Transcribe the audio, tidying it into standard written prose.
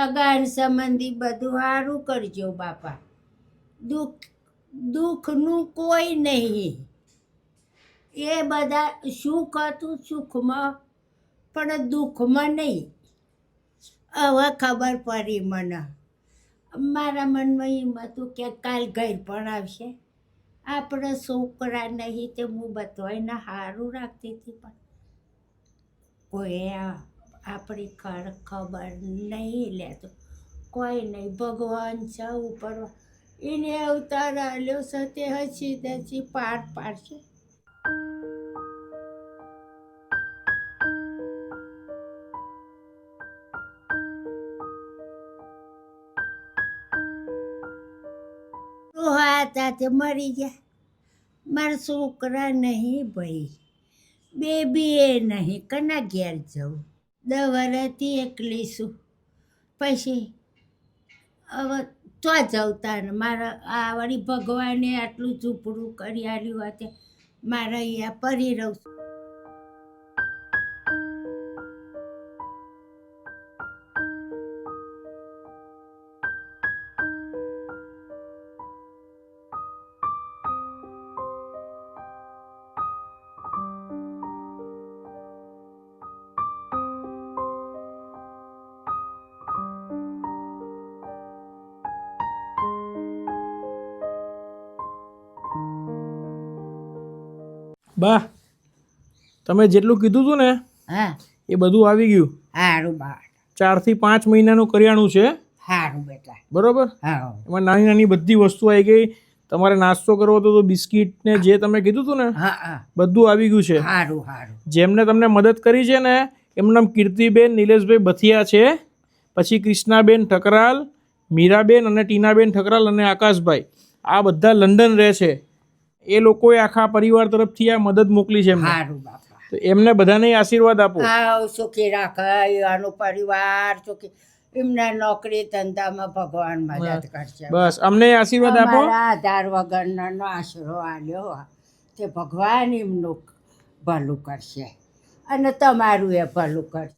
સગા સંબંધી બધું સારું કરજો બાપા. દુઃખનું કોઈ નહીં. એ બધા સુખ હતું સુખમાં, પણ દુઃખમાં નહીં. હવે ખબર પડી મને. મારા મનમાં એમ હતું કે કાલ ઘર પણ આવશે. આપણે છોકરા નહીં તે હું બધાને સારું રાખતી હતી, પણ કોઈ આપણી ખબર નહીં લેતો. કોઈ નહીં, ભગવાન છે ઉપર, એને અવતાર આલ્યો છે તે હસી દસી પાર પાડશે. હતા તે મરી ગયા. મારા છોકરા નહીં ભાઈ, બેબી એ નહીં, કના ઘેર જવું. 10 વર્ષથી એકલી છું. પછી હવે તો જવતા ને મારા આ વળી ભગવાને આટલું ઝૂંપડું કરી આલ્યું હતું, મારે અહીંયા પરી રહું છું. બા, તમે જેટલું કીધું હતું ને હા, એ બધું આવી ગયું. સારું બા. 4 થી 5 મહિનાનું કરિયાણું છે. સારું બેટા. બરોબર. હા, એમાં નાની નાની બધી વસ્તુ આવી ગઈ. તમારે નાસ્તો કરવો હતો તો બિસ્કિટ ને જે તમે કીધું હતું ને હા, બધું આવી ગયું છે. સારું સારું. જેમને તમને મદદ કરી છે ને એમનું નામ કીર્તિબેન નિલેશભાઈ બથિયા છે, પછી કૃષ્ણાબેન ઠકરાલ, મીરાબેન અને ટીનાબેન ઠકરાલ અને આકાશભાઈ, આ બધા લંડન રહે છે. એ લોકોએ આખા પરિવાર તરફથી આ મદદ મોકલી છે એમને. સારું બાપા. તો એમને બધાને આશીર્વાદ આપો. હા, સુખી રાખે આનો પરિવાર, સુખી. એમના નોકરી ધંધામાં ભગવાન મદદ કરશે. બસ અમને આશીર્વાદ આપો. અમારા આધાર વગરનો આશરો આલ્યો તે ભગવાન એમનું ભલું કરશે અને તમારું એ ભલું કરશે.